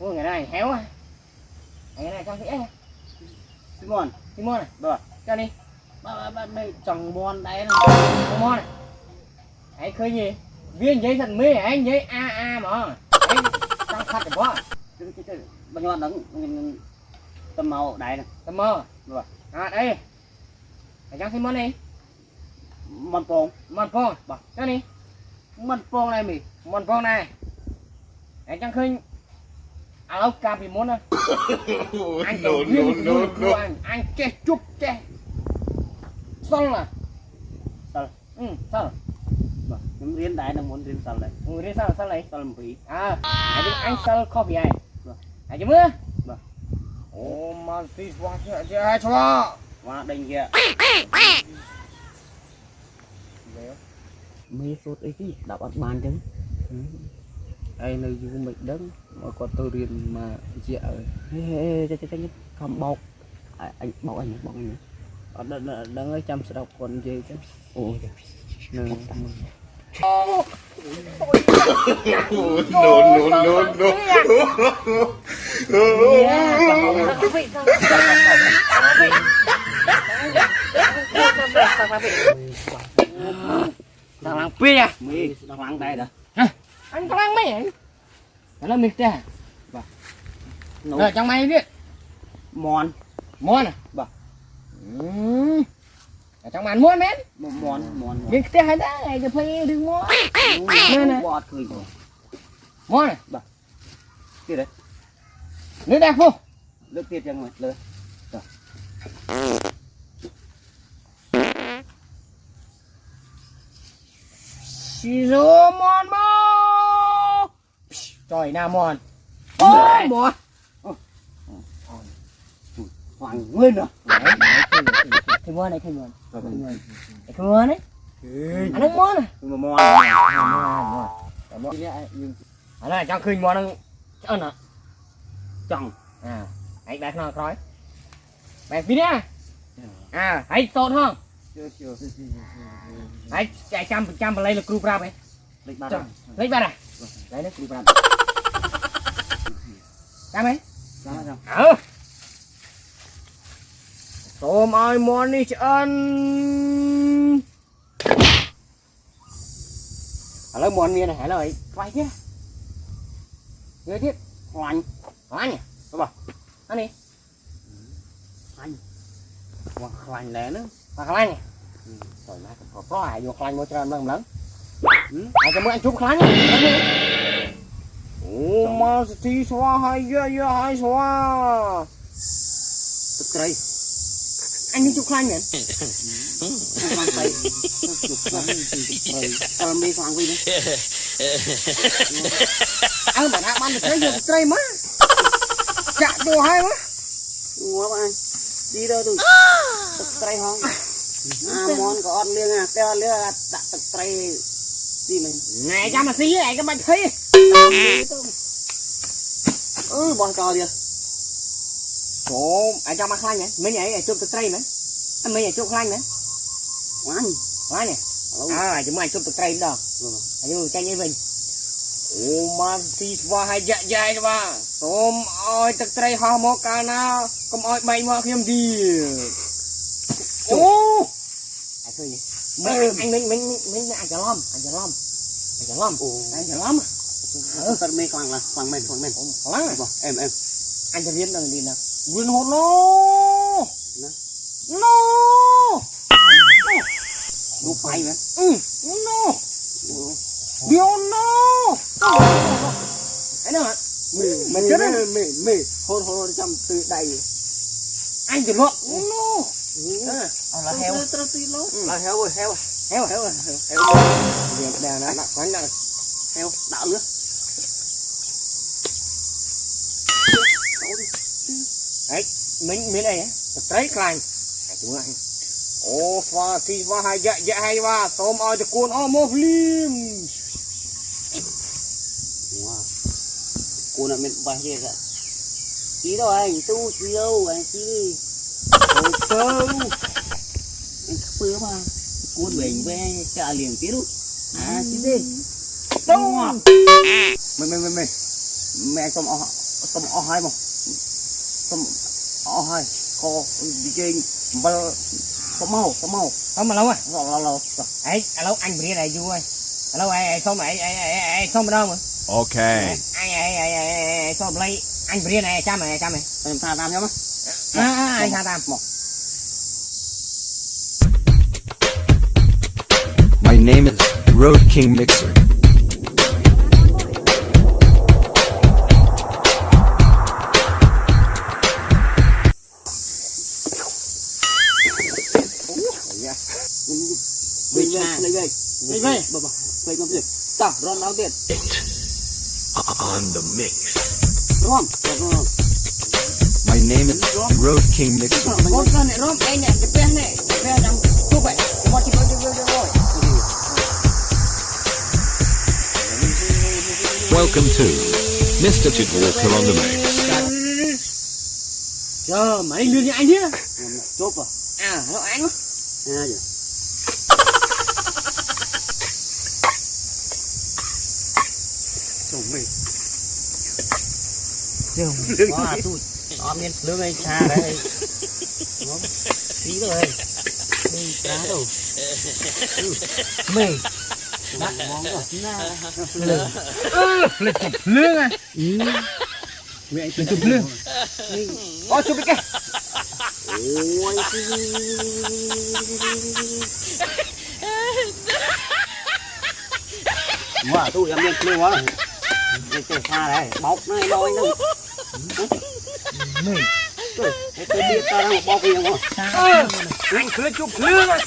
Ôi ngày này héo à. Ngày này cho kỹ nha. Simon Simon này. rồi Cho đi. ba đây trồng bon đấy này. Simon này. Anh khơi gì? Viên giấy thần mê anh giấy a mà. Anh đang khát rồi quá. Bao nhiêu đấng tầm màu đấy này. Tầm mơ. Rồi. À đây. Anh cho Simon đi. Mòn pong. Mòn phong. Bỏ. Cho đi. Mòn pong này mì. Mòn phong này. Anh chẳng khơi. À lâu cà bị muốn à. Anh đầu viên no. Anh che chúc che. Xong là. Sao? Sao? Những riêng đấy là muốn riêng sao đấy. Riêng sao lấy? Sao làm phí. À, anh sao coffee ai? Anh chấm mưa. Ô mà tí quá chứ hai cho. Qua đây kìa. Mấy phút ấy cái đọc ăn bàn chứ. Đây nơi dù mình đứng mà có tôi riêng mà chị ở không bọc anh bọc anh đang ở chăm sóc đọc còn gì chứ. Ôi no. Đang làm pin à? Mày đang lắng đây đó. Anh đang mấy vậy? Đó là mình thế. Rồi trong mày biết. Mòn À? Vâng. Ở trong màn muôn mến. Mòn. Nhưng cái hai đá này cho phải đừng muôn. Nè. Bọt cười. Muôn này. Vâng. Kia đấy. Nước đẹp không? Nước tiệt cho người lên. Rồi. Siro mon mo. Trời nào mon. Ôi mon. Hoàng nguyên rồi. Thì muôn này thì muôn. Thì muôn đấy. Anh đang muôn này. Mòn. Anh này trong khinh muôn đang ăn à? Chồng. À, anh bác nó nói. Bác biết nha. À, hãy tốt không? Chưa. Hãy chạy 100% và lấy được group ra vậy. Lấy ba này. Lấy được group ra. Ra mấy? Ờ. Tôm ai món đi ăn. Lấy món miên này hãy lời quay chứ. Người tiếp. Hoành. Hoành à? Đúng không? Ăn đi. Hoành lẻ nữa. Hoặc lanh. Rồi má có ai vô lanh môi trơn lắm lớn. Ai cho mưa anh chụp lanh. Ô mà tí xóa hay xóa. Tức cây. Anh đi chụp lanh nhỉ? Hoàng tay. Sao mê hoàng vi nữa. Anh bảo đã ban được cái gì cây má. Chạ đồ hay má. Ủa bạn. Đi đâu tụi. Tức cây không. Món có ăn liêng à. Teo liêng là đặt tức cây. Đi mình. Này cho mà xí này các bạn thấy. Bọn trò kìa. Ồ, anh cho mà lanh nhỉ? Mấy nhảy chụp từ cây nữa. Anh mấy nhảy chụp lanh nữa. Hoành nhỉ? À, chúng mày chụp từ cây đó. Anh như tranh như mình. Ô mà tí xóa hay dạ cho ba. Tôm ơi từ cây hoa mô ca nào. Không ơi bay mà khiêm đi. Ô. Anh thôi nhỉ? Mình anh chả lom. Anh chả lom. Thật mê hoàng là hoàng men. Lắm à? Em. Anh cho viên đằng đi nào. Viên hốt no. Đu bay nữa. No. Điều no. Cái nào ạ? Mê. Hôn trong từ đầy. Anh chỉ luộc. No. Là heo. Là heo rồi. Heo. Việc đàn đó. Quán đàn. Heo. Đạo nữa. Đấy. Mình đây á. Đấy clang. Chúng anh. Ô pha thì va hay dạ hay va. Tôm ơi thì cuốn ô mô phim. Cô này mình bài gì cả. Chí đâu anh. Tu chí đâu anh chí đi. Anh thấp bữa mà. Cuốn mình về chả liền tí đâu. À chí đi. Đâu. Mày. Mẹ cho họ. tôm o hai mà tôm o hai co đi chơi bờ tôm màu Không mà lâu à. lâu Ấy, lâu anh bria này vui. Lâu ai xong xong ở đâu mà. Okay. Ai xong lấy anh bria này cha mày. em tha tam nhá má Anh tha tam. một My name is Road King Mixer. Về bà về một việc ta ron đầu tiên On the mix. ron My name is Road King Mixer. con này ron anh này cái pen này pen đang chụp vậy một chỉ rồi Welcome to Mr. Chit Walker on the mix. Chờ mà anh đưa cho anh nhé. chụp à Nó anh á. vậy chồng mày Quá tôi. Miên lương anh cha đấy. Tí rồi. Đi cá đâu. Mày. ngon quá Lương à. mẹ anh Chụp lương. Chụp cái. ôi quá tôi em lên lương quá đây chơi xa đây bọc này đôi nữa Mày. tôi biết ta đang bọc gì không Anh cứ chụp lương à.